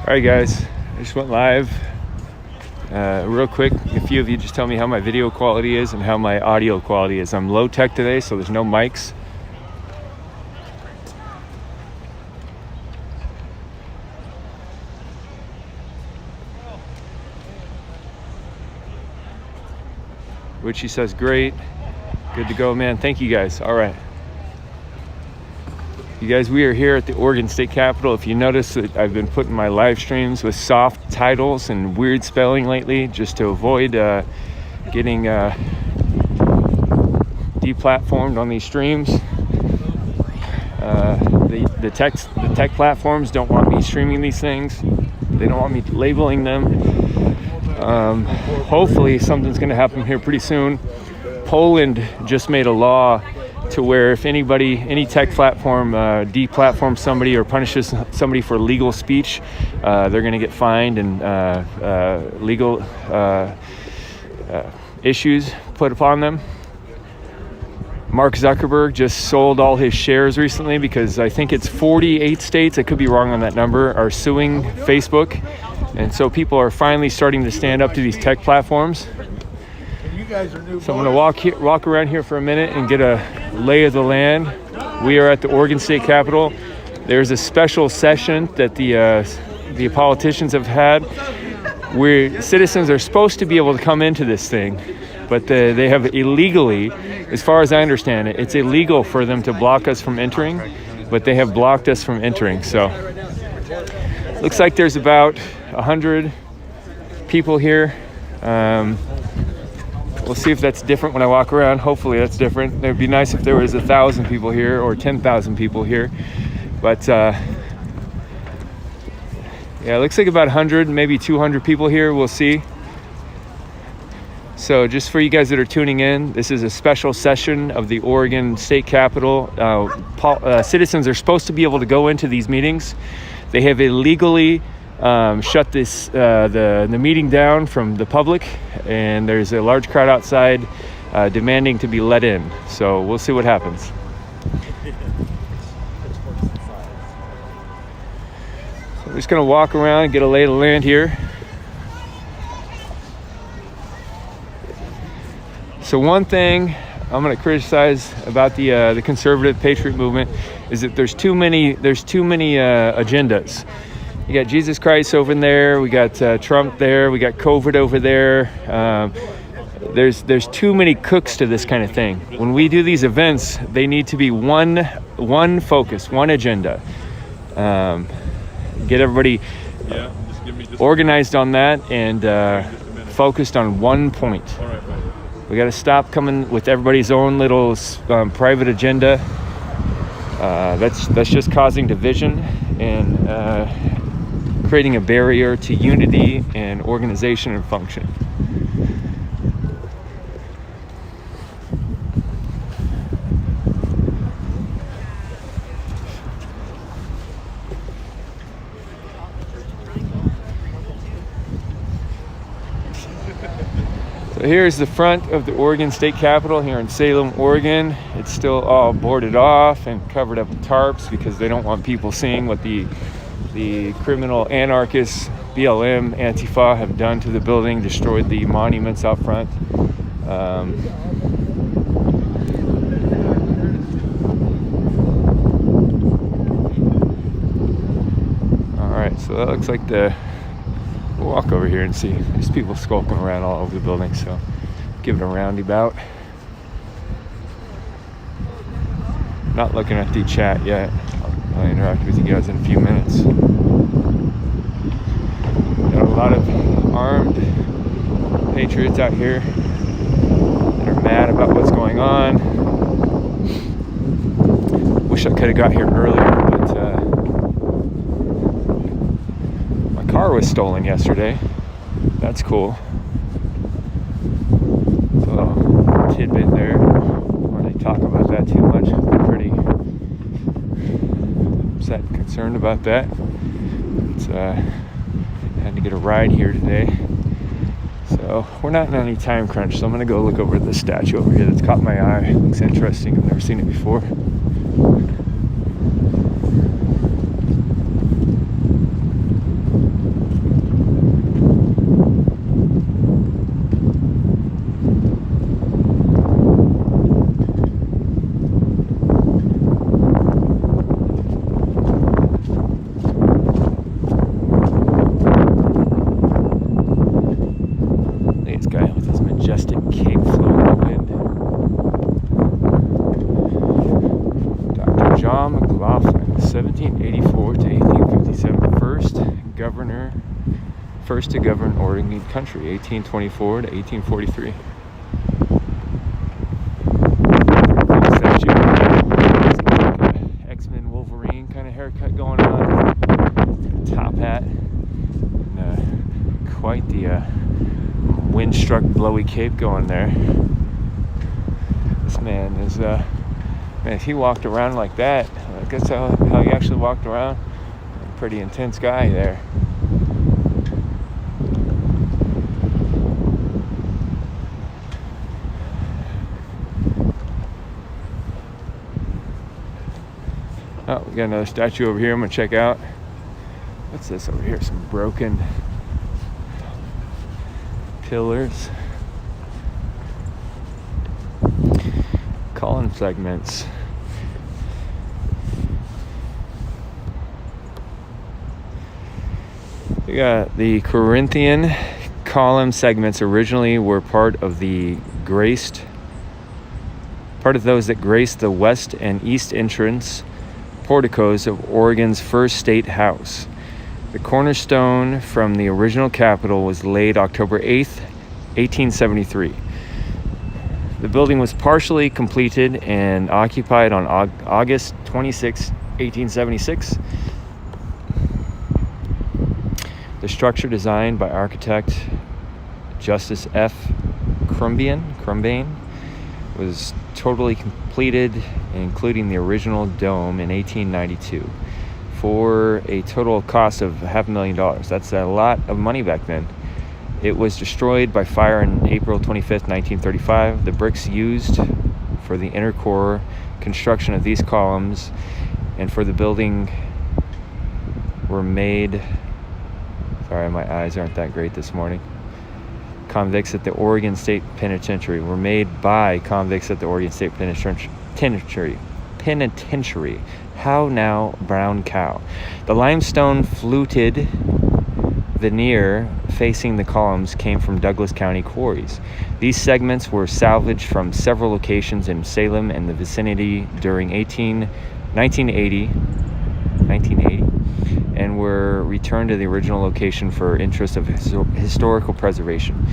All right, guys, I just went live. Real quick, a few of you just tell me how my video quality is and how my audio quality is. I'm low tech today, so there's no mics. Richie says, great. Good to go, man. Thank you, guys. All right. You guys, we are here at the Oregon State Capitol. If you notice that I've been putting my live streams with soft titles and weird spelling lately just to avoid getting deplatformed on these streams. The tech platforms don't want me streaming these things. They don't want me labeling them. Hopefully something's going to happen here pretty soon. Poland just made a law to where if any tech platform deplatforms somebody or punishes somebody for legal speech, they're going to get fined and legal issues put upon them. Mark Zuckerberg just sold all his shares recently because I think it's 48 states, I could be wrong on that number, are suing Facebook. And so people are finally starting to stand up to these tech platforms. So I'm going to walk around here for a minute and get a lay of the land. We are at the Oregon State Capitol. There's a special session that the politicians have had where citizens are supposed to be able to come into this thing, but they have illegally, as far as I understand it, it's illegal for them to block us from entering, but they have blocked us from entering. So looks like there's about 100 people here. We'll see if that's different when I walk around. Hopefully that's different. It would be nice if there was 1,000 people here or 10,000 people here. But yeah, it looks like about 100, maybe 200 people here. We'll see. So just for you guys that are tuning in, this is a special session of the Oregon State Capitol. Citizens are supposed to be able to go into these meetings. They have illegally shut the meeting down from the public, and there's a large crowd outside demanding to be let in. So we'll see what happens. So I'm just going to walk around and get a lay of the land here. So one thing I'm going to criticize about the conservative patriot movement is that there's too many agendas. You got Jesus Christ over there. We got Trump there. We got COVID over there. There's too many cooks to this kind of thing. When we do these events, they need to be one focus, one agenda. Get everybody organized on that and focused on one point. We got to stop coming with everybody's own little private agenda. That's just causing division and creating a barrier to unity and organization and function. So here's the front of the Oregon State Capitol here in Salem, Oregon. It's still all boarded off and covered up with tarps because they don't want people seeing what the criminal anarchists, BLM, Antifa have done to the building, destroyed the monuments out front. All right, so that looks like we'll walk over here and see. There's people skulking around all over the building, so give it a roundabout. Not looking at the chat yet. I'll interact with you guys in a few minutes. Got a lot of armed patriots out here that are mad about what's going on. Wish I could have got here earlier, but my car was stolen yesterday. That's cool. So, tidbit there. I don't really talk about that too much. I'm pretty upset and concerned about that. Had to get a ride here today. So we're not in any time crunch, so I'm gonna go look over the statue over here that's caught my eye. It looks interesting. I've never seen it before. majestic cape flowing in the wind. Dr. John McLaughlin, 1784 to 1857, first to govern Oregon country, 1824 to 1843. X-Men Wolverine kind of haircut going on. Top hat. And, quite the windstruck blowy cape going there. This man is man, if he walked around like that, I guess how he actually walked around. A pretty intense guy there. Oh, we got another statue over here I'm gonna check out. What's this over here? Some broken pillars. Column segments. We got the Corinthian column segments originally were part of those that graced the west and east entrance porticos of Oregon's first state house. The cornerstone from the original capitol was laid October 8th, 1873. The building was partially completed and occupied on August 26, 1876. The structure, designed by architect Justus F. Crumbain, was totally completed, including the original dome, in 1892 for a total cost of $500,000. That's a lot of money back then. It was destroyed by fire on April 25th, 1935. The bricks used for the inner core construction of these columns and for the building were made, sorry, my eyes aren't that great this morning, convicts at the Oregon State Penitentiary, were made by convicts at the Oregon State Penitentiary. How now, brown cow. The limestone fluted veneer facing the columns came from Douglas County quarries. These segments were salvaged from several locations in Salem and the vicinity during 1980 and were returned to the original location for interest of historical preservation.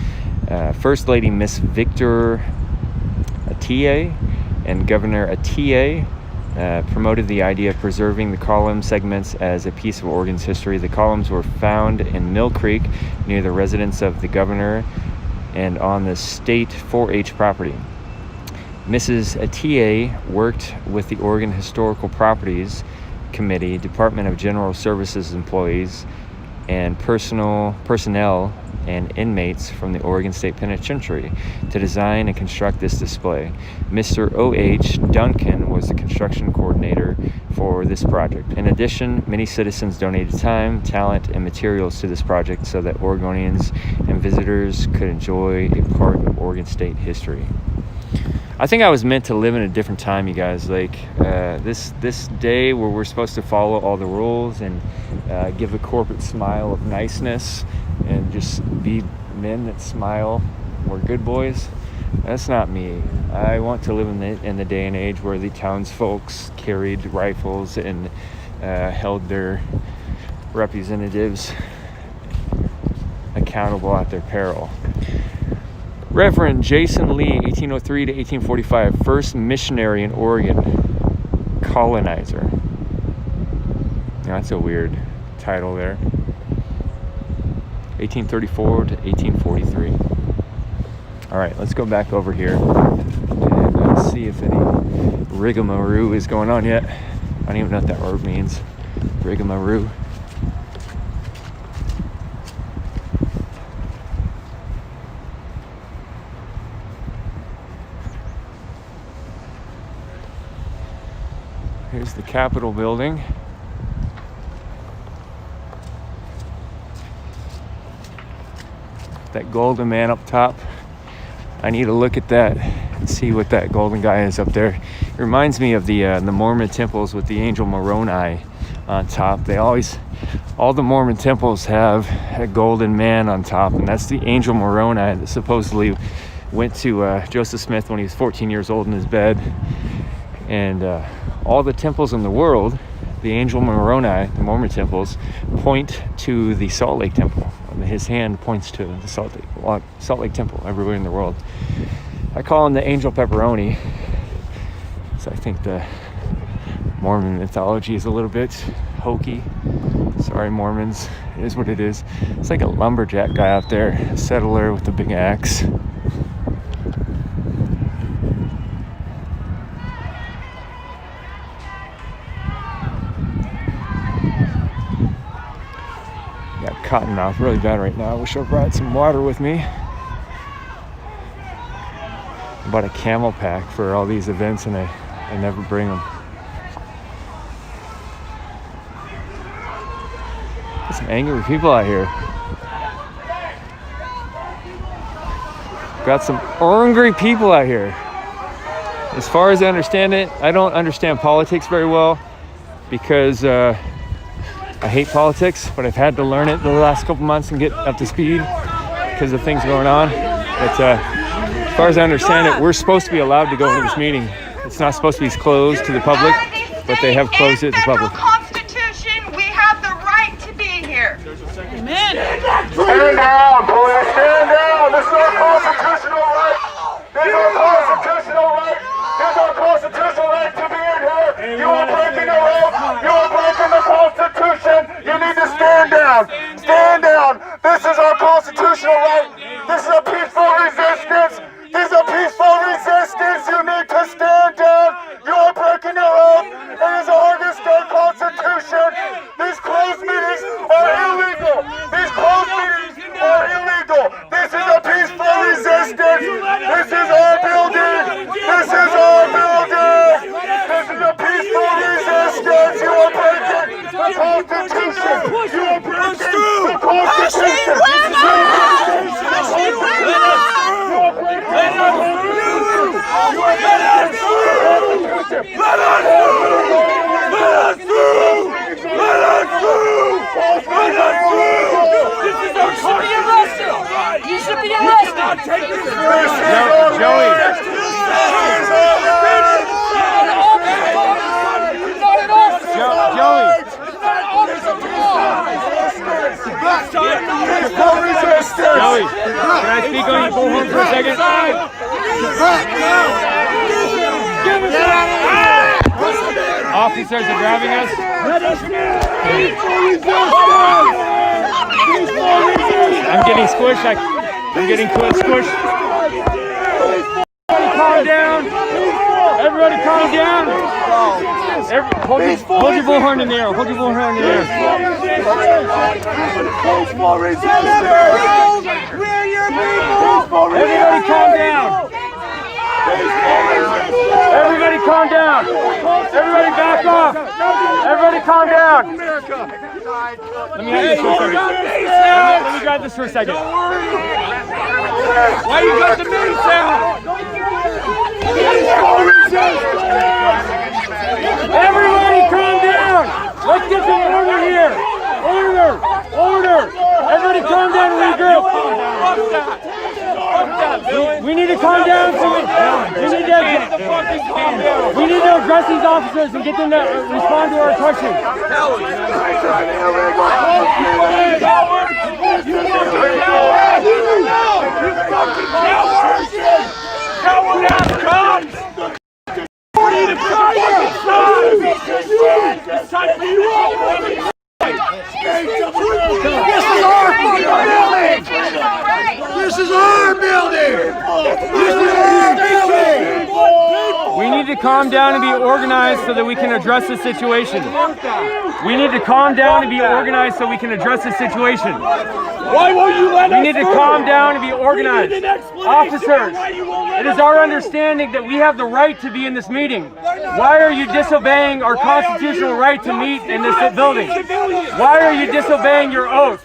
First Lady Miss Victor Atiyeh and Governor Atiyeh promoted the idea of preserving the column segments as a piece of Oregon's history. The columns were found in Mill Creek near the residence of the governor and on the state 4-H property. Mrs. Atiyeh worked with the Oregon Historical Properties Committee, Department of General Services employees, and personnel and inmates from the Oregon State Penitentiary to design and construct this display. Mr. O.H. Duncan was the construction coordinator for this project. In addition, many citizens donated time, talent, and materials to this project so that Oregonians and visitors could enjoy a part of Oregon State history. I think I was meant to live in a different time, you guys. Like this day where we're supposed to follow all the rules and give a corporate smile of niceness and just be men that smile. We're good boys. That's not me. I want to live in the day and age where the townsfolks carried rifles and held their representatives accountable at their peril. Reverend Jason Lee, 1803 to 1845, first missionary in Oregon, colonizer. Now, that's a weird title there. 1834 to 1843. All right, let's go back over here and see if any rigmarole is going on yet. I don't even know what that word means. Rigmarole. Here's the Capitol building. That golden man up top. I need to look at that and see what that golden guy is up there. It reminds me of the Mormon temples with the angel Moroni on top. All the Mormon temples have a golden man on top, and that's the angel Moroni that supposedly went to Joseph Smith when he was 14 years old in his bed. And all the temples in the world, the Angel Moroni, the Mormon temples, point to the Salt Lake Temple. His hand points to the Salt Lake Temple everywhere in the world. I call him the Angel Pepperoni. So I think the Mormon mythology is a little bit hokey. Sorry, Mormons. It is what it is. It's like a lumberjack guy out there, a settler with a big axe. Got cotton mouth really bad right now. I wish I brought some water with me. I bought a camel pack for all these events and I never bring them. Got some angry people out here. Got some angry people out here. As far as I understand it, I don't understand politics very well because I hate politics, but I've had to learn it the last couple months and get up to speed because of things going on. But as far as I understand it, we're supposed to be allowed to go into this meeting. It's not supposed to be closed to the public, but they have closed it to the public. Constitution, we have the right to be here. Amen. Stand down, police. Stand down. This is our constitutional right. This is our constitutional right. This is our constitutional right to be in here. You are breaking the law. You are breaking the Constitution. You need to stand down. Stand down. This is our constitutional right. This is a peaceful resistance. This is a peaceful resistance. You need to stand down. You are breaking the law. It is the Oregon State Constitution. These closed meetings are illegal. These closed meetings are illegal. This is a peaceful resistance. This is our building. This is our building. This is a peaceful resistance. You are breaking the Constitution. You are breaking the Constitution. You should be arrested. Joey. Joey, can I speak on your bullhorn for a second? Officers are grabbing us. I'm getting squished. I'm getting squished. Calm down. Everybody calm down. Hold your bullhorn in the air. Hold your bullhorn in the air. Everybody calm down. Everybody calm down. Everybody back off. Everybody calm down. Let me have this for a second. Let me grab this for a second. Why you got the mace out? Everybody calm down. Let's get some order here. Order. Everybody calm down and regroup. We need to calm down. We need to address these officers and get them to respond to our questions. This is our building! We need to calm down and be organized so that we can address the situation. We need to calm down and be organized so we can address the situation. Why won't you let us? We need to calm down and be organized. Officers, it is our understanding that we have the right to be in this meeting. Why are you disobeying our constitutional right to meet in this building? Why are you disobeying your oath?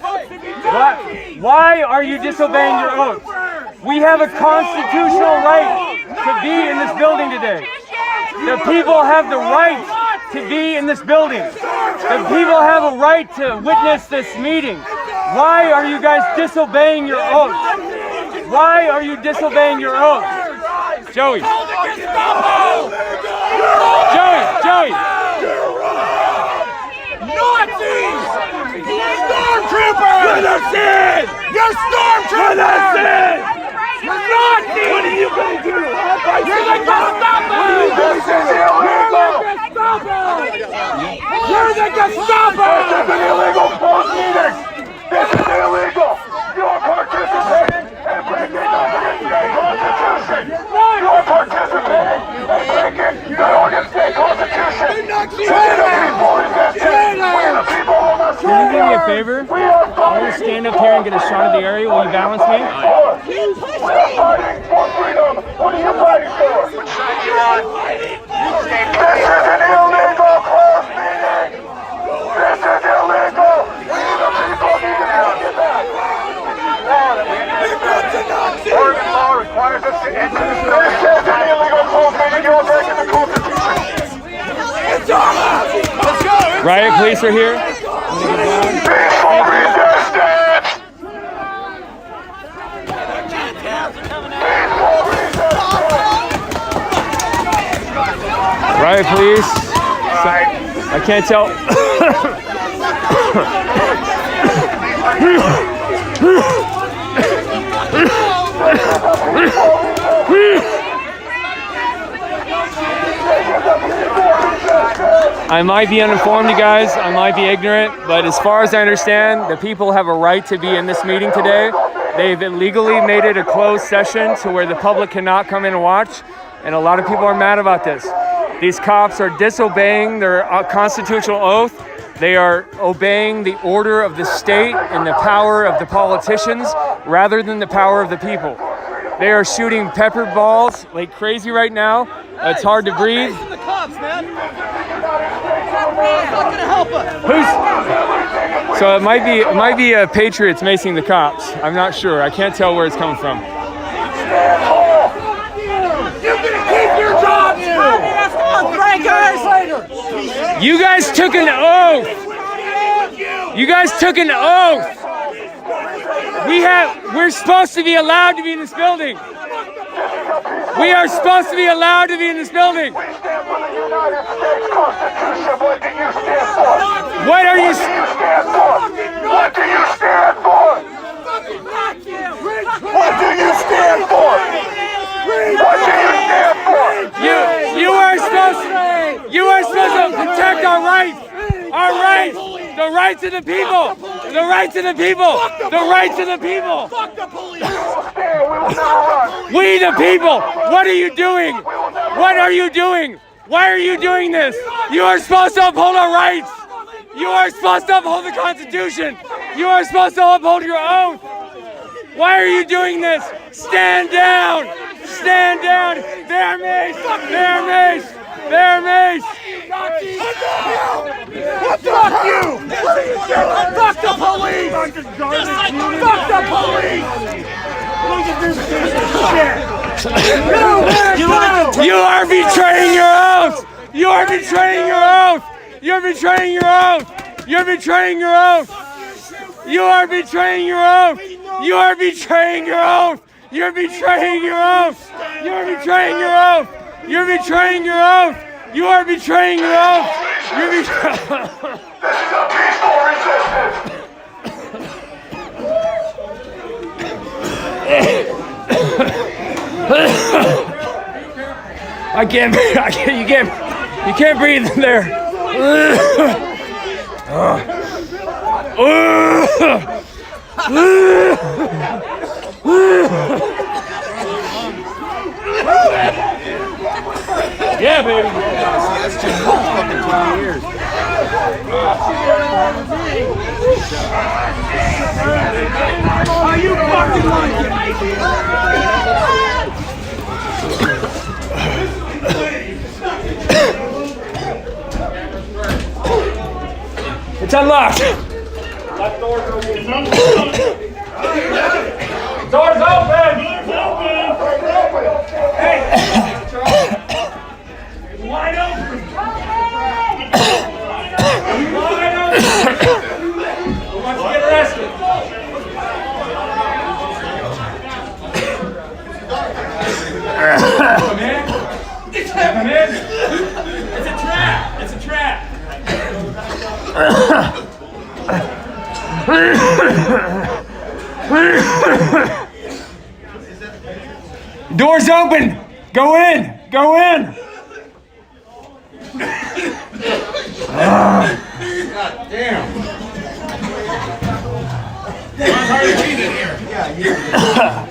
Why are you disobeying your oath? We have a constitutional right to be in this building today. The people have the right to be in this building. The people have a right to witness this meeting. Why are you guys disobeying your oath? Why are you disobeying your oath? Joey. Joey. Nazis! Stormtroopers! You're the sin! You're stormtroopers! You're Nazis! What are you going to do? You're the Gestapo! This is illegal! You're the Gestapo! This is an illegal closed meeting! This is illegal! You are participating in breaking the Constitution! You are participating in breaking the Oregon State Constitution! We the people resisted! We the people will not Can you do me a favor? We are I'm going to stand up here and get a shot of the area. Will you balance me? We are fighting for freedom! What are you fighting for? Which side are you on? This is an illegal closed meeting! This is illegal! We the people need to take it back! Oregon law requires us to enter the building. This is an illegal closed meeting! You are breaking the Constitution! Let's go! Riot police are here. Peaceful resistance! Riot police. I can't tell. I might be uninformed, you guys. I might be ignorant, but as far as I understand, the people have a right to be in this meeting today. They've illegally made it a closed session to where the public cannot come in and watch, and a lot of people are mad about this. These cops are disobeying their constitutional oath. They are obeying the order of the state and the power of the politicians rather than the power of the people. They are shooting pepper balls like crazy right now. It's hard to breathe. The cops, man. It's not gonna help us. So it might be patriots macing the cops. I'm not sure. I can't tell where it's coming from. You're gonna keep your jobs. Breakers. You guys took an oath. You guys took an oath. We're supposed to be allowed to be in this building. We are supposed to be allowed to be in this building. We stand for the United States Constitution. What do you stand for? What are you? What do you stand for? What do you stand for? What do you stand for? You are supposed to protect our rights. Our rights. The rights of the people. The rights of the people. The rights of the people. Fuck the police. We will stand. We will never run. We the people. What are you doing? What are you doing? Why are you doing this? You are supposed to uphold our rights. You are supposed to uphold the Constitution. You are supposed to uphold your oath. Why are you doing this? Stand down. Stand down. They're mace. They're mace. They're mace. What fuck you? Fuck the police. Fuck the police. Look at this shit. You are betraying your oath. You are betraying your oath. You're betraying your oath. You're betraying your oath. You are betraying your oath. You are betraying your oath. You're betraying your oath. You're betraying your oath. You're betraying your oath. You are betraying your oath. You're betraying. This is a peaceful resistance. You can't breathe in there. Yeah, baby. That's just fucking 20 years. Are you fucking like It's unlocked. Door's open. Hey. Wide open. Wide open. Who wants to get arrested? Door's open. Go in. Go in. God damn. How are you breathing here? Yeah,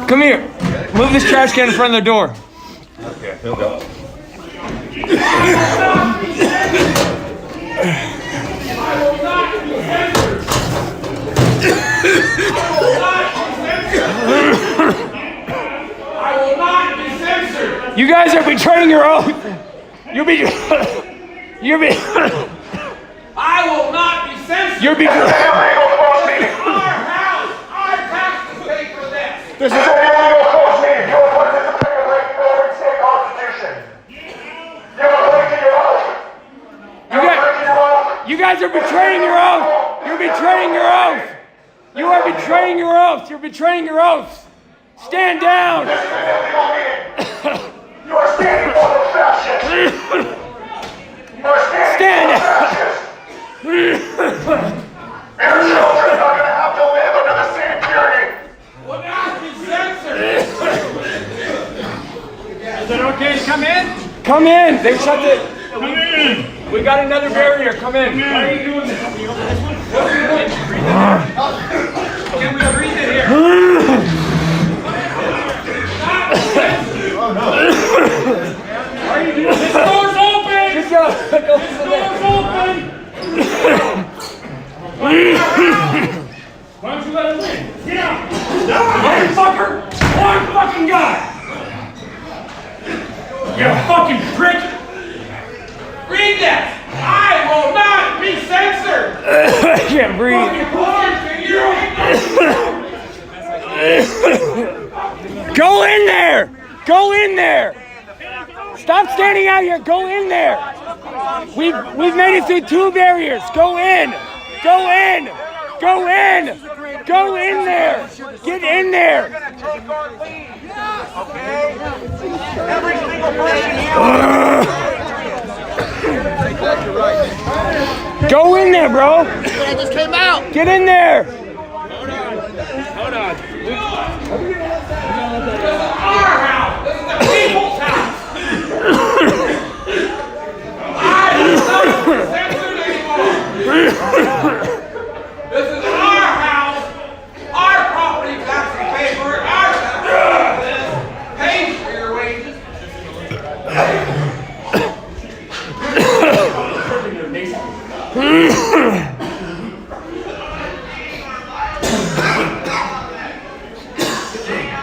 Come here. Move this trash can in front of the door. Okay, he'll go. I will not be censored. You guys are betraying your oath. You'll be. You'll be. I will not be censored. You're betraying. Our house, our taxes pay for this. This is an illegal force meeting. You are participating in breaking the American state constitution. You are breaking your oath. You are breaking your oath. You guys are betraying your oath. You're betraying your oath. You are betraying your oath. You're betraying your oath. Stand down. This is an illegal meeting. You are standing for the fascists. You are standing for the fascists. And our children are going to have to live under the same tyranny. Will not be censored. Is it okay to come in? Come in. They shut the. Come in. We got another barrier. Come in. Why are you doing this? Can we breathe it here? Why are you doing this? This door's open. Good job. This door's open. Why don't you let him in? Get out! Motherfucker. One fucking guy. You fucking prick! Read that. I will not be censored. I can't breathe. Go in there. Go in there. Stop standing out here. Go in there. We've made it through 2 barriers. Go in. Go in. Go in. Go in there. Get in there. Every single person here. Go in there, bro. I just came out. Get in there. Hold on. Our house. This is the people's house. I will not be censored anymore. This is our house. Our property taxes pay for it. Our taxes pays for your wages.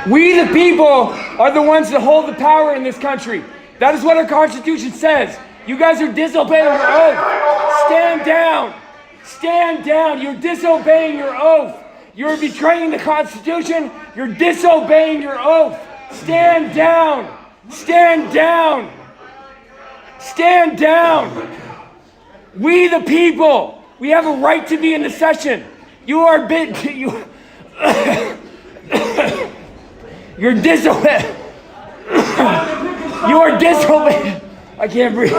We, the people, are the ones that hold the power in this country. That is what our Constitution says. You guys are disobeying your oath. Stand down. Stand down. You're disobeying your oath. You're betraying the Constitution. You're disobeying your oath. Stand down. Stand down. Stand down. We, the people, we have a right to be in the session. You are You're disobeying. You are disobeying. I can't breathe.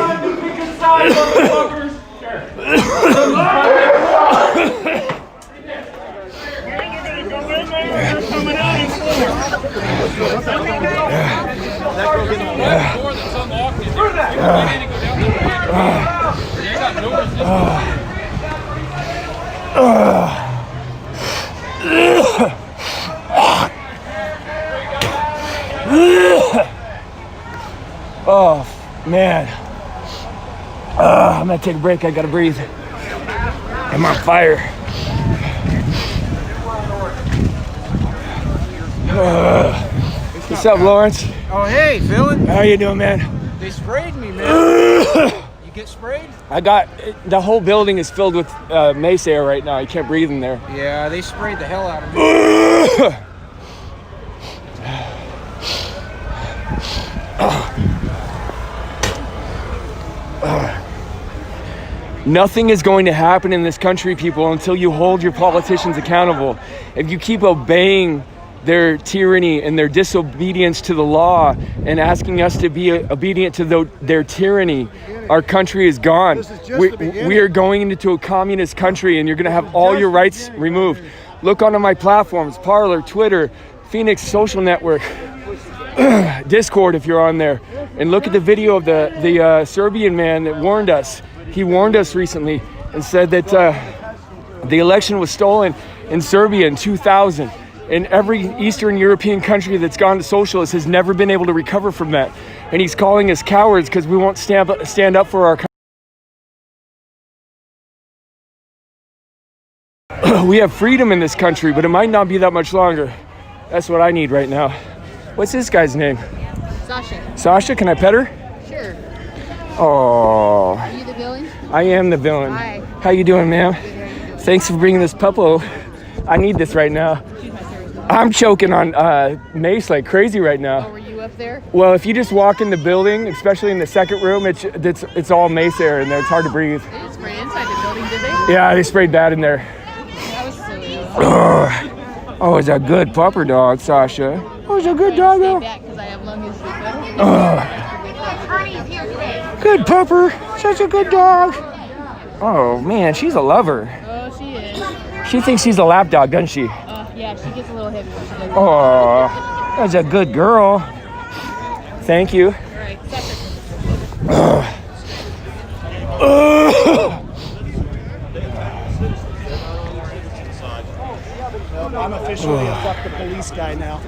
Oh, man. I'm gonna take a break. I gotta breathe. I'm on fire. What's up, Lawrence? Oh, hey, Philin. How you doing, man? They sprayed me, man. You get sprayed? I got, the whole building is filled with mace air right now. You can't breathe in there. Yeah, they sprayed the hell out of me. Nothing is going to happen in this country, people, until you hold your politicians accountable. If you keep obeying their tyranny and their disobedience to the law and asking us to be obedient to their tyranny, our country is gone. We are going into a communist country, and you're going to have all your rights removed. Look onto my platforms, Parler, Twitter, Phoenix Social Network, Discord if you're on there, and look at the video of the Serbian man that warned us. He warned us recently and said that the election was stolen in Serbia in 2000. And every Eastern European country that's gone to socialist has never been able to recover from that. And he's calling us cowards because we won't stand up for our country. We have freedom in this country, but it might not be that much longer. That's what I need right now. What's this guy's name? Sasha. Sasha, can I pet her? Sure. Oh. Are you the villain? I am the villain. Hi. How you doing, ma'am? Thanks for bringing this puppo. I need this right now. I'm choking on mace like crazy right now. Oh, were you up there? Well, if you just walk in the building, especially in the second room, it's all mace air in there. It's hard to breathe. They didn't spray inside the building, did they? Yeah, they sprayed that in there. That was silly. Oh, it's a good pupper dog, Sasha. Oh, it's a good Stay doggo. back because I have lung issues. Attorney is here today. Good pupper. Such a good dog. Oh, man, she's a lover. Oh, she is. She thinks she's a lap dog, doesn't she? Yeah, she gets a little heavy when she does. Oh, that's a good girl. Thank you. All right, I'm officially a fuck the police guy now.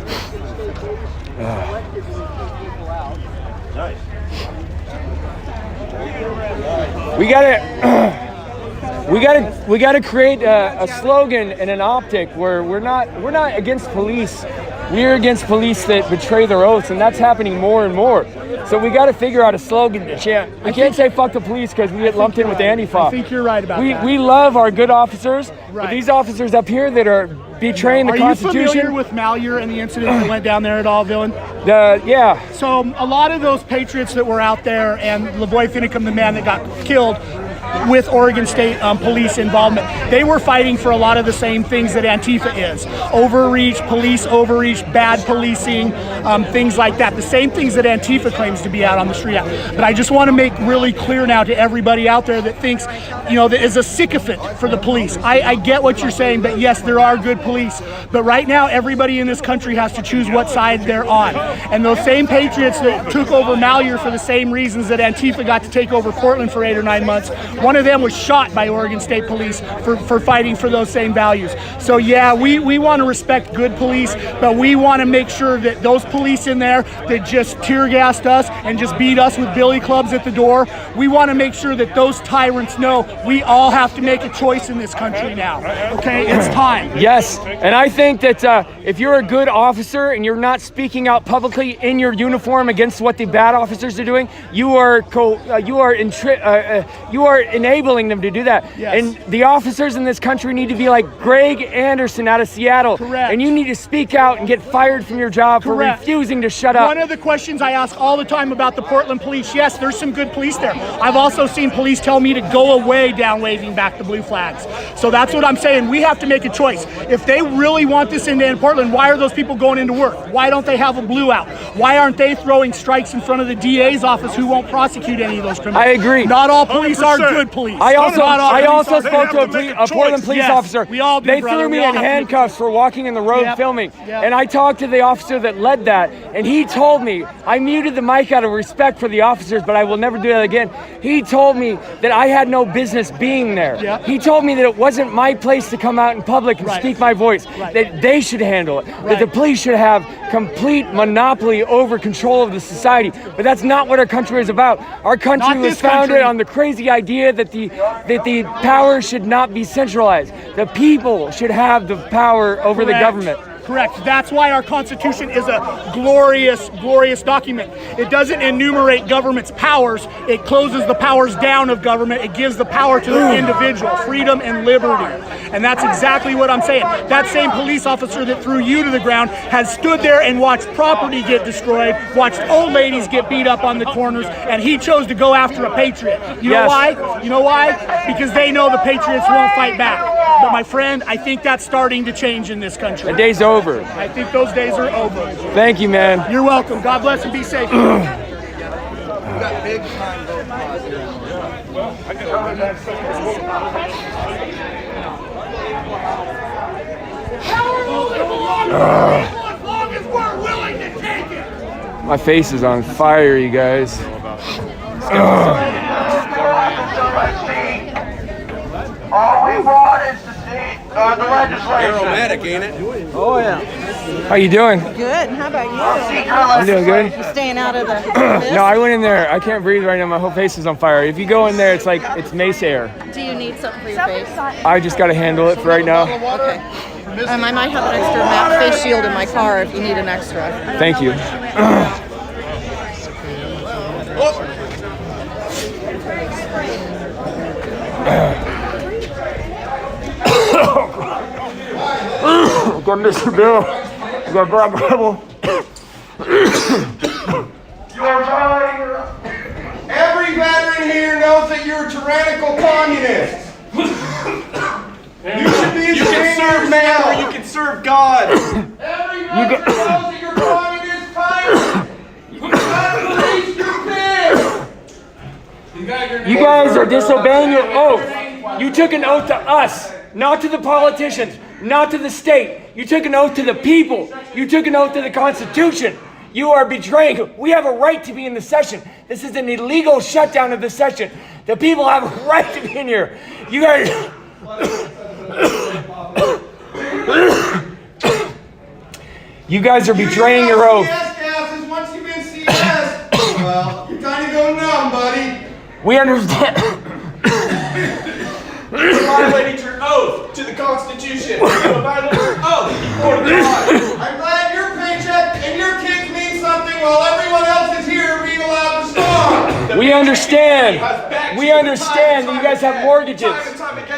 We gotta create a slogan and an optic where we're not against police. We're against police that betray their oaths, and that's happening more and more. So we got to figure out a slogan to chant. We can't say "fuck the police" because we get lumped in with Antifa. I think you're right about that. We love our good officers, but Right. these officers up here that are betraying the Are Constitution. you familiar with Malheur and the incident that went down there at all, Villain? Yeah. So a lot of those patriots that were out there, and Lavoy Finicum, the man that got killed with Oregon State police involvement, they were fighting for a lot of the same things that Antifa is. Overreach, police overreach, bad policing, things like that. The same things that Antifa claims to be out on the street at. But I just want to make really clear now to everybody out there that thinks, that is a sycophant for the police. I get what you're saying, but yes, there are good police. But right now, everybody in this country has to choose what side they're on. And those same patriots that took over Malheur for the same reasons that Antifa got to take over Portland for 8 or 9 months, one of them was shot by Oregon State Police for fighting for those same values. So yeah, we want to respect good police, but we want to make sure that those police in there that just tear gassed us and just beat us with billy clubs at the door, we want to make sure that those tyrants know we all have to make a choice in this country now. Okay, it's time. Yes, and I think that if you're a good officer and you're not speaking out publicly in your uniform against what the bad officers are doing, you are enabling them to do that. Yes. And the officers in this country need to be like Greg Anderson out of Seattle. Correct. And you need to speak out and get fired from your job Correct. for refusing to shut up. One of the questions I ask all the time about the Portland police, yes, there's some good police there. I've also seen police tell me to go away down waving back the blue flags. So that's what I'm saying. We have to make a choice. If they really want this in Portland, why are those people going into work? Why don't they have a blue out? Why aren't they throwing strikes in front of the DA's office who won't prosecute any of those criminals? I agree. Not all police are 100%. good police. I also They spoke have to to make a Portland choice. police Yes, officer. we all do, They brother. threw We me all in have to make handcuffs for walking in the road Yep. filming. Yep. And I talked to the officer that led that, and he told me, I muted the mic out of respect for the officers, but I will never do that again. He told me that I had no business being there. Yep. He told me that it wasn't my place to come out in public and Right. speak my voice, Right. that they should handle it, that Right. the police should have complete monopoly over control of the society. But that's not what our country is about. Our country Not was this founded country. on the crazy idea that the power should not be centralized. The people should have the power over the Correct. government. Correct. That's why our Constitution is a glorious, glorious document. It doesn't enumerate government's powers. It closes the powers down of government. It gives the power to the individual, freedom and liberty. And that's exactly what I'm saying. That same police officer that threw you to the ground has stood there and watched property get destroyed, watched old ladies get beat up on the corners, and he chose to go after a patriot. You know Yes. why? You know why? Because they know the patriots won't fight back. But my friend, I think that's starting to change in this country. The day's over. over. I think those days are over. Thank you, man. You're welcome. God bless and be safe. My face is on fire, you guys. All we want is to see the legislation. Aromatic, ain't it? Oh, yeah. How you doing? Good. How about you? I'm doing good. Staying out of the. No, I went in there. I can't breathe right now. My whole face is on fire. If you go in there, it's like it's mace air. Do you need something for your face? I just got to handle it for right now. Okay. I might have an extra matte face shield in my car if you need an extra. Thank you. Got Mr. Bill. Got Bob Rebel. Every veteran here knows that you're a tyrannical communist. You should be ashamed of yourself. You can serve God. Every veteran knows that you're communist tyrants. You gotta release your kids. You guys are disobeying your oath. You took an oath to us, not to the politicians, not to the state. You took an oath to the people. You took an oath to the Constitution. You are betraying. We have a right to be in the session. This is an illegal shutdown of the session. The people have a right to be in here. You guys. You guys are betraying your oath. CS gases, once you've been CS, well, you're kind of going numb, buddy. We understand. You violated your oath to the Constitution. You violated your oath. Go to God. I'm glad your paycheck and your kids mean something while everyone else is here being allowed to starve. We understand. We understand that you guys have mortgages.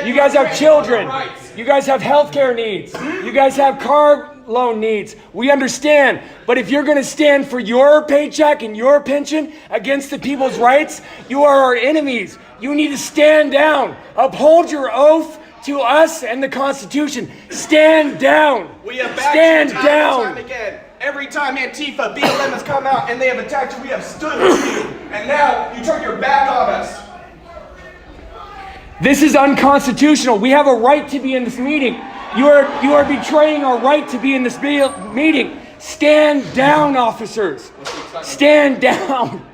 You guys have children. You guys have healthcare needs. You guys have car loan needs. We understand. But if you're going to stand for your paycheck and your pension against the people's rights, you are our enemies. You need to stand down. Uphold your oath to us and the Constitution. Stand down. We have backed Stand you time down. and time again. Every time Antifa, BLM has come out and they have attacked you, we have stood with you. And now you turn your back on us. This is unconstitutional. We have a right to be in this meeting. You are betraying our right to be in this meeting. Stand down, officers. Stand down.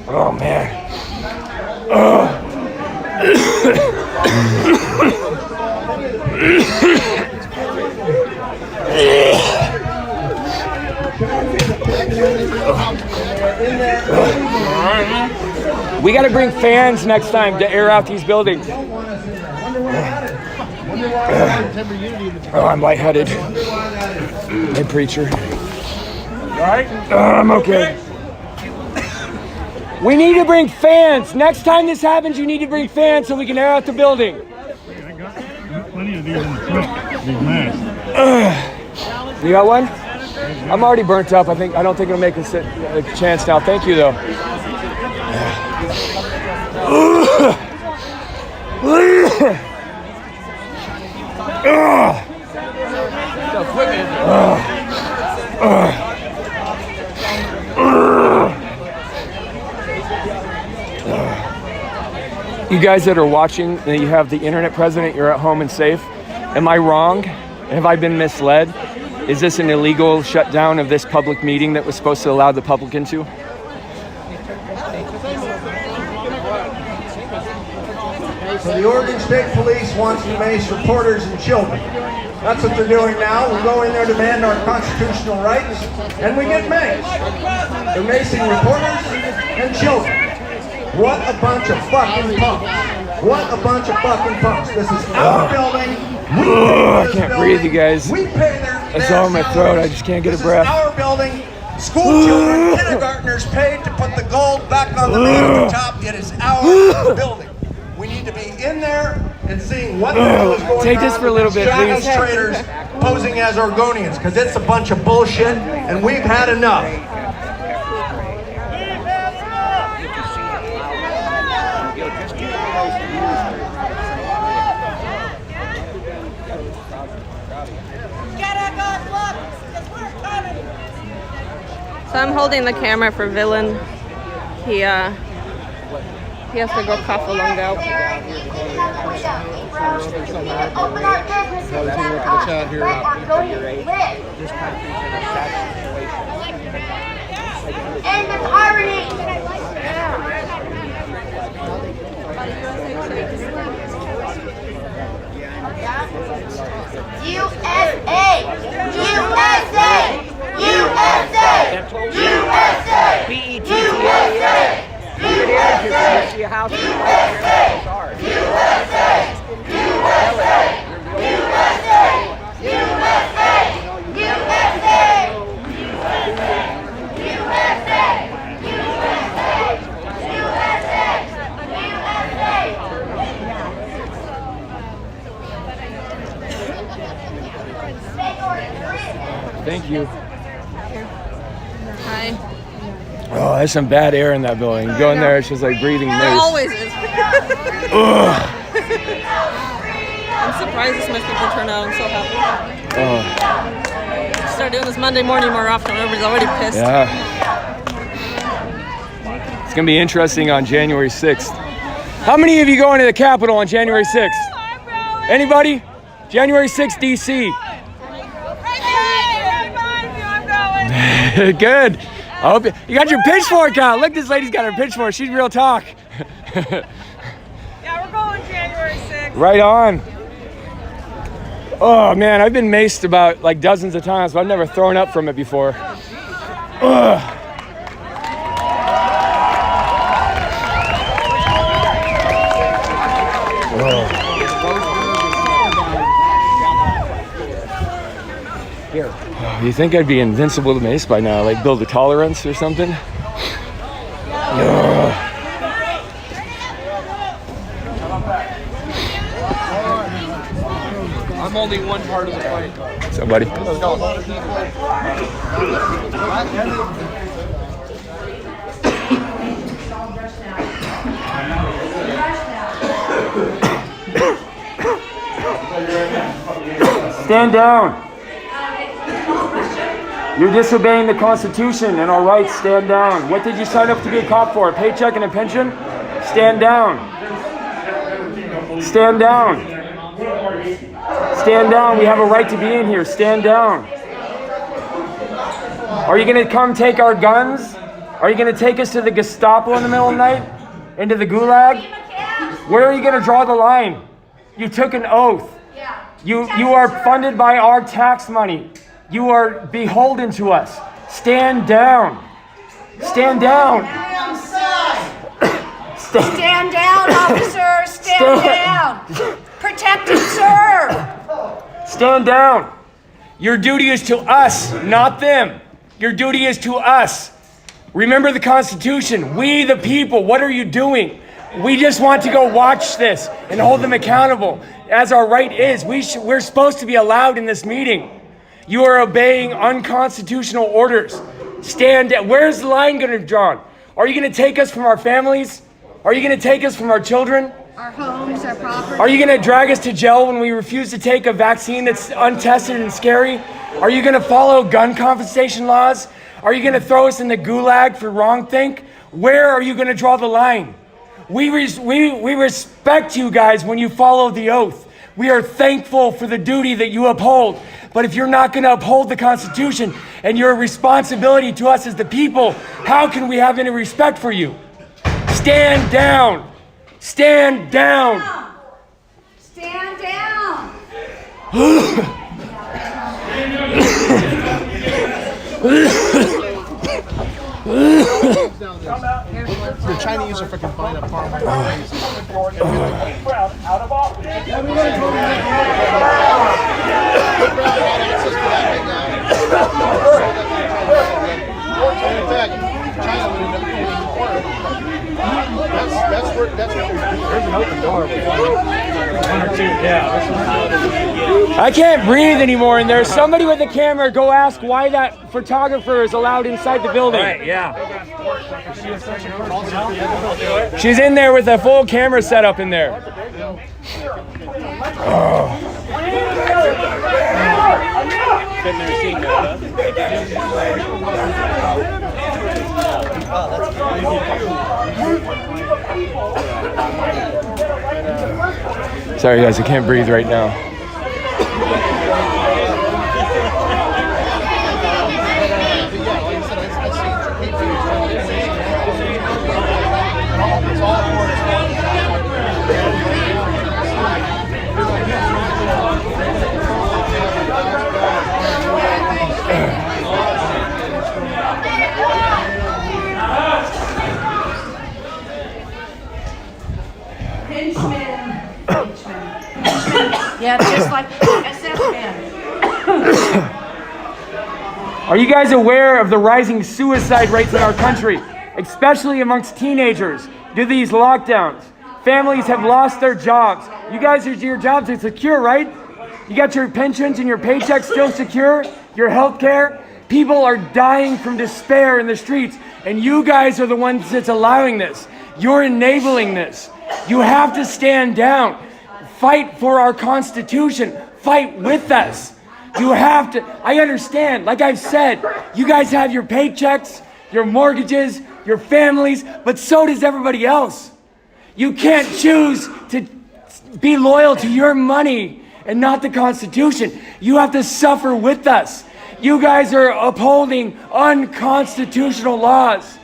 Oh, man. We got to bring fans next time to air out these buildings. Oh, I'm lightheaded. Hey, preacher. Right? I'm okay. We need to bring fans. Next time this happens, you need to bring fans so we can air out the building. Plenty of these in the front. These masks. You got one? I'm already burnt up. I don't think it'll make a chance now. Thank you, though. You guys that are watching, you have the internet president, you're at home and safe. Am I wrong? Have I been misled? Is this an illegal shutdown of this public meeting that was supposed to allow the public into? So the Oregon State Police wants to mace reporters and children. That's what they're doing now. We go in there to demand our constitutional rights, and we get maced. They're macing reporters and children. What a bunch of fucking punks. What a bunch of fucking punks. This is our building. I can't breathe, you guys. We pay their It's all in my throat. I just can't get a breath. This is our building. School children, kindergartners paid to put the gold back on the man at the top. It is our building. We need to be in there and seeing what the hell is going Take on this for a little with bit, these please. traitors posing as Oregonians, because it's a bunch of bullshit, and we've had enough. I'm holding the camera for Villain. He has to go cough a lung out. Open our businesses back up, that are going to live. End the tyranny. USA! USA! USA! USA! USA! Thank you. Hi. Oh, there's some bad air in that building. You go in there, it's just like breathing There mace. always is. I'm surprised this much people turn out. I'm so happy. Start doing this Monday morning more often. Everybody's already pissed. Yeah. It's going to be interesting on January 6th. How many of you going to the Capitol on January 6th? Anybody? January 6th, D.C. Good. I hope you got your pitchfork out. Look, this lady's got her pitchfork. She's real talk. Yeah, we're going January 6th. Right on. Oh man, I've been maced about like dozens of times, but I've never thrown up from it before. Ugh. Here. You think I'd be invincible to mace by now, like build a tolerance or something? Ugh. I'm only one part of the fight. So, buddy. Stand down. You're disobeying the Constitution and our rights. Stand down. What did you sign up to be a cop for? A paycheck and a pension? Stand down. Stand down. Stand down. We have a right to be in here. Stand down. Are you going to come take our guns? Are you going to take us to the Gestapo in the middle of the night? Into the gulag? Where are you going to draw the line? You took an oath. You are funded by our tax money. You are beholden to us. Stand down. Stand down. Stand down, officer. Stand down. Protect and serve. Stand down. Your duty is to us, not them. Your duty is to us. Remember the Constitution. We, the people, what are you doing? We just want to go watch this and hold them accountable, as our right is. We're supposed to be allowed in this meeting. You are obeying unconstitutional orders. Stand down. Where's the line going to be drawn? Are you going to take us from our families? Are you going to take us from our children? Our homes, our property. Are you going to drag us to jail when we refuse to take a vaccine that's untested and scary? Are you going to follow gun confiscation laws? Are you going to throw us in the gulag for wrong think? Where are you going to draw the line? We respect you guys when you follow the oath. We are thankful for the duty that you uphold. But if you're not going to uphold the Constitution and your responsibility to us as the people, how can we have any respect for you? Stand down. Stand down. Stand down. The Chinese are freaking buying up farm. I can't breathe anymore in there. Somebody with a camera, go ask why that photographer is allowed inside the building. Right, yeah. She's in there with a full camera setup in there. Oh. Sorry guys, I can't breathe right now. Yeah, just like SS-Man. Are you guys aware of the rising suicide rates in our country, especially amongst teenagers due to these lockdowns? Families have lost their jobs. You guys, your jobs are secure, right? You got your pensions and your paychecks still secure, your health care. People are dying from despair in the streets, and you guys are the ones that's allowing this. You're enabling this. You have to stand down. Fight for our Constitution. Fight with us. You have to. I understand. Like I've said, you guys have your paychecks, your mortgages, your families, but so does everybody else. You can't choose to be loyal to your money and not the Constitution. You have to suffer with us. You guys are upholding unconstitutional laws.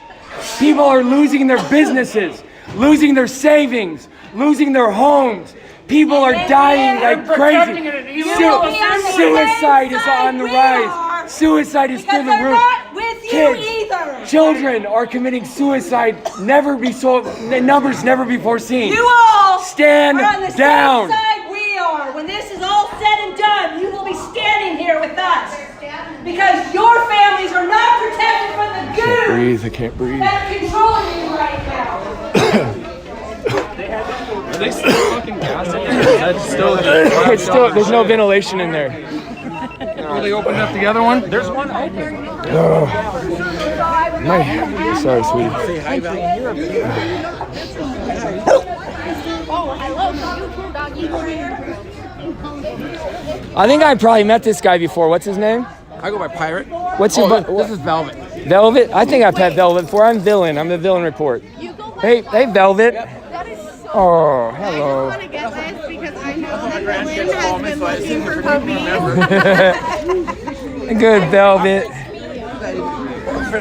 People are losing their businesses, losing their savings, losing their homes. People are dying like crazy. Suicide is on the rise. Suicide is through the roof. Kids, children are committing suicide. The numbers never before seen. You all stand are on the down. same side we are. When this is all said and done, you will be standing here with us. Because your families are not protected from the goons I can't breathe. that are controlling you right now. Are they still fucking gas in there? It's still, there's no ventilation in there. Really opened up the other one? There's one open. Sorry, sweetie. I think I probably met this guy before. What's his name? I go by Pirate. What's your This is Velvet. Velvet? I think I've had Velvet before. I'm Villain. I'm the Villain Report. Hey, Velvet. Oh, hello. I want to get this because I know that Lynn has been looking for puppies. Good, Velvet.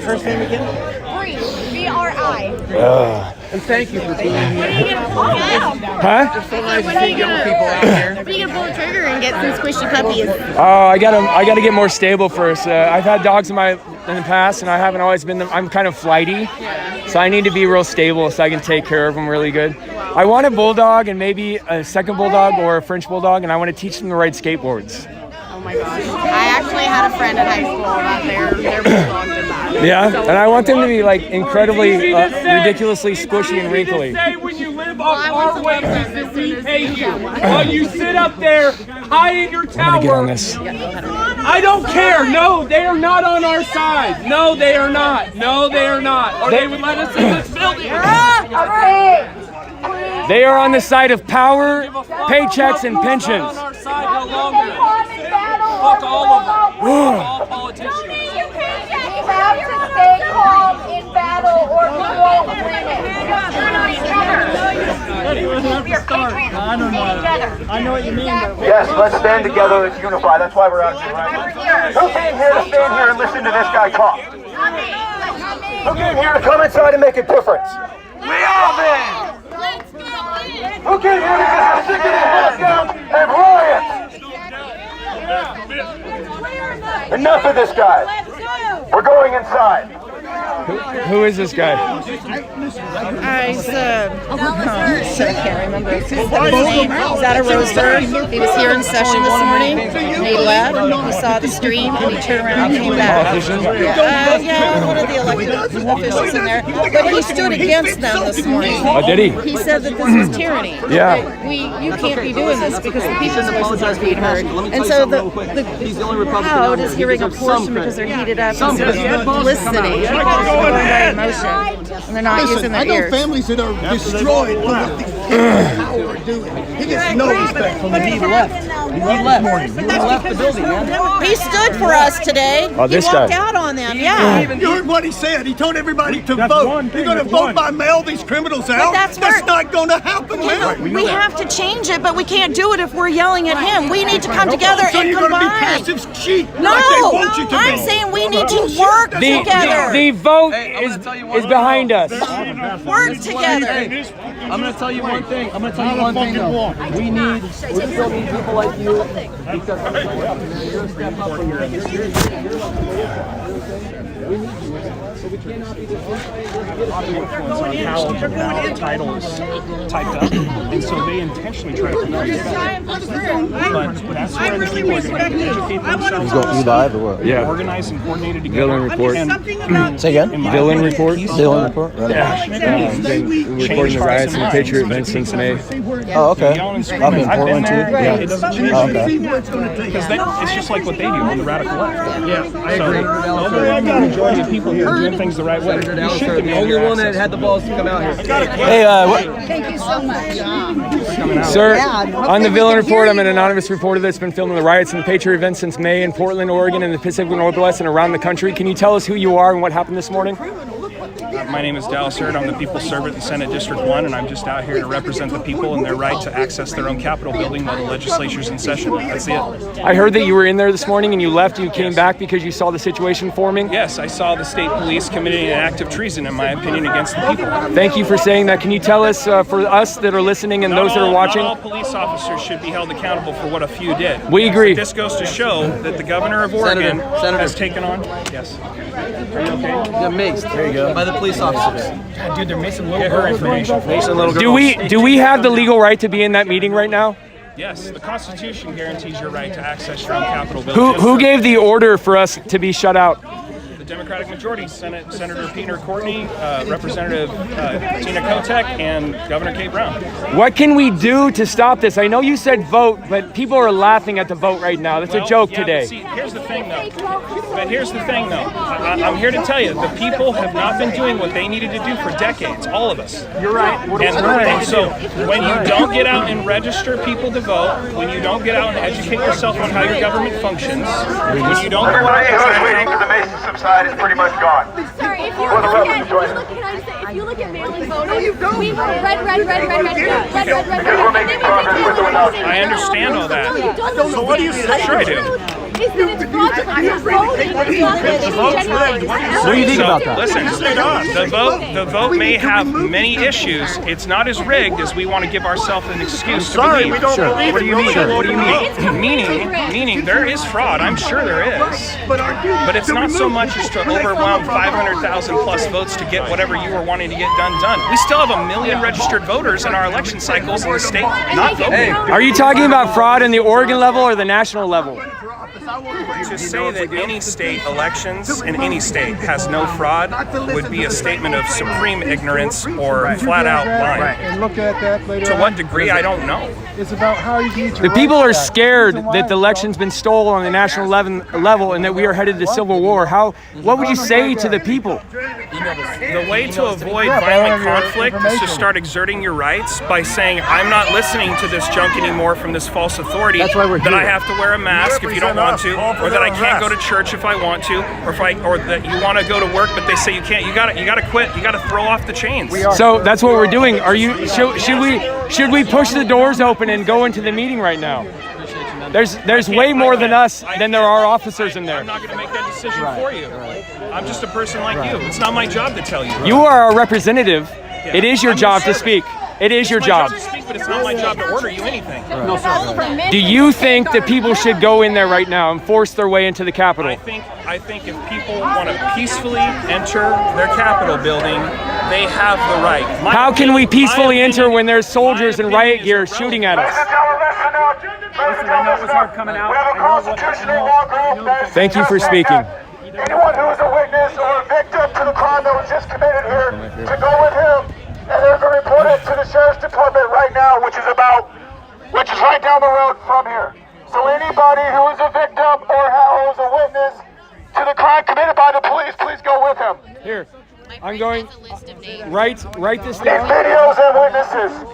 First name again? Bree. B-R-I. And thank you for being here. When are you going to pull it out? Huh? When are you going to pull the trigger and get some squishy puppies? Oh, I gotta get more stable first. I've had dogs in the past, and I haven't always been. I'm kind of flighty, so I need to be real stable so I can take care of them really good. I want a bulldog and maybe a second bulldog or a French bulldog, and I want to teach them to ride skateboards. Oh my gosh. I actually had a friend in high school that their bulldog did that. Yeah, and I want them to be like incredibly, ridiculously squishy and wrinkly. When you live off our wages that we pay you, while you sit up there high in your tower. I'm gonna get on this. I don't care. No, they are not on our side. No, they are not. No, they are not. Or they would let us in this building. They are on the side of power, paychecks, and pensions. On our side no longer. Fuck all of them. All politicians. You have to stay calm in battle or we won't win it. I know what you mean, but Yes, let's stand together, let's unify. That's why we're out here, right? Who came here to stand here and listen to this guy talk? Who came here to come inside and make a difference? We all did! Who came here to get sick of the lockdown and riots? Enough of this guy. We're going inside. Who is this guy? I can't remember his name. He's out of Roseburg. He was here in session this morning. He left, he saw the stream, and he turned around and came back. Yeah, one of the elected officials in there. But he stood against them this morning. Oh, did he? He said that this was tyranny. Yeah. That you can't be doing this because the people's voices are being heard. And so the crowd is hearing a portion because they're heated up and sort of listening. supposed to be going by emotion, and they're not using I their know ears. families that are destroyed for what these kids are doing. He gets no respect from the He left. He left the building, man. He stood for us today. Oh, this he walked guy. out on them. Yeah. You heard what he said. He told everybody to That's vote. one thing, You're going to that's vote one. by mail these criminals out? that's That's where- not going to happen, man. We have to change it, but we can't do it if we're yelling at him. We need to come together So and you're going to be combine. passive sheep No, like they want you to I'm be. saying we need to work together. The vote is behind us. Work together. I'm going to tell you one thing. I'm going to tell you one thing, though. We still need people like you because you're a step up when you're in on how the ballot title is typed up, and so they intentionally try to confuse that. But that's where the people are going to educate themselves. Yeah. Organized and coordinated together. Villain report. And Say again? in my Villain opinion, report? he's Villain report? Been reporting the riots and the Patriot event since May. Oh, okay. yelling and Up screaming. in I've been Portland, too? there. Yeah. It doesn't change Oh, anything. okay. Because it's just like what they do on the radical left. Yeah, I agree. The overwhelming majority of people here are doing things the right way. You should The only one that had the balls to come out here. Hey, Thank you so much. sir, on the Villain Report, I'm an anonymous reporter that's been filming the riots and the Patriot event since May in Portland, Oregon, and the Pacific Northwest and around the country. Can you tell us who you are and what happened this morning? My name is Dallas Hurd. I'm the People's Servant in Senate District 1, and I'm just out here to represent the people and their right to access their own Capitol building while the legislature's in session. That's it. I heard that you were in there this morning and you left and you came back because you saw the situation forming. Yes, I saw the state police committing an act of treason, in my opinion, against the people. Thank you for saying that. Can you tell us, for us that are listening and those that are watching? Not all police officers should be held accountable for what a few did. We agree. This goes to show that the governor of Oregon Senator. has taken on. Yes. Are you okay? Yeah, Mixed. There you go. By the police officers. Dude, they're Mason Little Girl information. Mason Little Do we have the legal right to be in that meeting right now? Yes, the Constitution guarantees your right to access your own Capitol building. Who gave the order for us to be shut out? The Democratic majority, Senator Peter Courtney, Representative Tina Kotek, and Governor Kate Brown. What can we do to stop this? I know you said vote, but people are laughing at the vote right now. That's a joke yeah, today. But see, here's the thing, though. I'm here to tell you, the people have not been doing what they needed to do for decades, all of us. You're right. And so when you don't get out and register people to vote, when you don't get out and educate yourself on how your government functions, when you don't go out and Everybody who's try waiting for to the Mason subside is pretty much gone. Sorry, if you Or the look rest at, of the joint. can I just say, if you look at mail-in voting, we vote red, and then we're making progress with the house. I understand all that. No, you don't. So what do you say? Sure I do. Is that it's fraudulent. You're voting. It's not that it's genuine. What do you think about that? Listen, the vote may have many issues. It's not as rigged as we want to give ourselves an excuse to believe. we don't believe What do you it. mean? Sure. What do you mean? Meaning there is fraud. I'm sure there is. But it's not so much as to overwhelm 500,000 plus votes to get whatever you were wanting to get done. We still have 1 million registered voters in our election cycles in the state not voting. Are you talking about fraud in the Oregon level or the national level? To say that any state elections in any state has no fraud would be a statement of supreme ignorance or flat out lying. And look at that later. To what degree, I don't know. It's about how you use The people are scared that the election's been stolen on the national level and that we are headed to civil war. What would you say to the people? The way to avoid violent conflict is to start exerting your rights by saying, I'm not listening to this junk anymore from this false authority, That's why we're that I here. have to wear a mask if you don't want to, or that I can't go to church if I want to, or that you want to go to work but they say you can't. You gotta quit. You gotta throw off the chains. So that's what we're doing. Should we push the doors open and go into the meeting right now? There's way more than us than there are officers in there. I'm not going to make that decision for you. I'm just a person like you. It's not my job to tell you. You are a representative. It is your job to speak. It is your job. It's my job to speak, but it's not my job to order you anything. Do you think that people should go in there right now and force their way into the Capitol? I think if people want to peacefully enter their Capitol building, they have the right. How can we peacefully enter when there's soldiers in riot gear shooting at us? Listen, I know it was hard coming out. We have a constitutional law group that is Thank you for speaking. anyone who is a witness or a victim to the crime that was just committed here to go with him, and they're going to report it to the sheriff's department right now, which is right down the road from here. So anybody who is a victim or who is a witness to the crime crime committed by the police, please go with him. Here, My I'm friend going. has a list of names. Write this These down. videos and witnesses. No,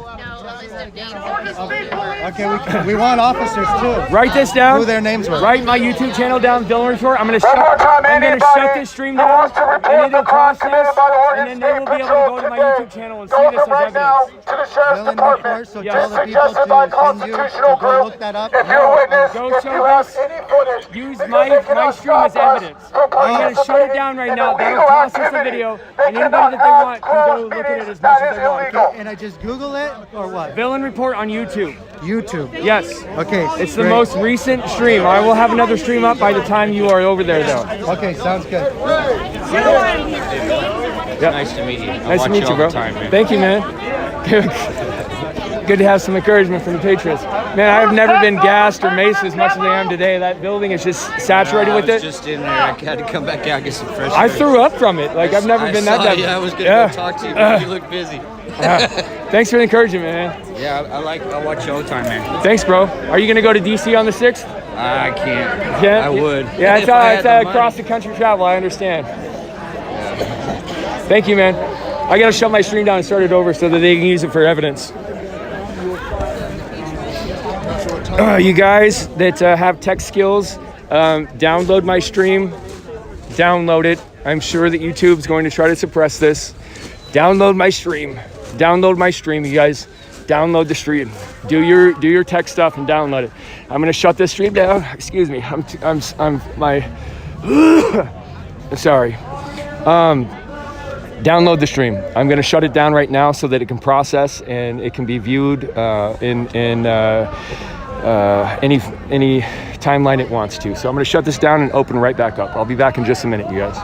a list of names of people. Okay, we want officers too. Write this down. Who their names were. Write my YouTube channel down, Villain Report. I'm gonna One more time, I'm gonna anybody shut this stream who down, wants to report and it'll the crime process, committed by the and Oregon then they will State be able to go Patrol to my today, YouTube channel and go see with this them as right now evidence. to the Sheriff's Villain Department. Report, so Yeah. tell the people Suggested by to send you constitutional to go group. look that up. If you're a witness, Go if show you have this. any footage, Use because my they cannot stream as stop us evidence. from I'm gonna shut it down right now. That'll process the video, and anybody that they want can go look at it as much as they want. And I just Google it or what? Villain Report on YouTube. YouTube. Yes. Okay. It's the great. most recent stream. I will have another stream up by the time you are over there, though. Okay, sounds good. Nice to meet you. Nice to meet you, bro. Thank you, man. Good to have some encouragement from the Patriots. Man, I've never been gassed or maced as much as I am today. That building is just saturated with it. Just in there. I had to come back out get some fresh I air. through up from it. Like, I've never been that saw bad. you. I was gonna go talk to you, but you look busy. Thanks for the encouragement, man. Yeah, I watch you all the time, man. Thanks, bro. Are you going to go to D.C. on the 6th? I can't. Yeah? I would. Yeah, If I had the money. across the country travel. I understand. Thank you, man. I got to shut my stream down and start it over so that they can use it for evidence. You guys that have tech skills, download my stream. Download it. I'm sure that YouTube's going to try to suppress this. Download my stream. Download my stream, you guys. Download the stream. Do your tech stuff and download it. I'm gonna shut this stream down. Excuse me. I'm sorry. Download the stream. I'm gonna shut it down right now so that it can process and it can be viewed in any timeline it wants to. So I'm gonna shut this down and open right back up. I'll be back in just a minute, you guys.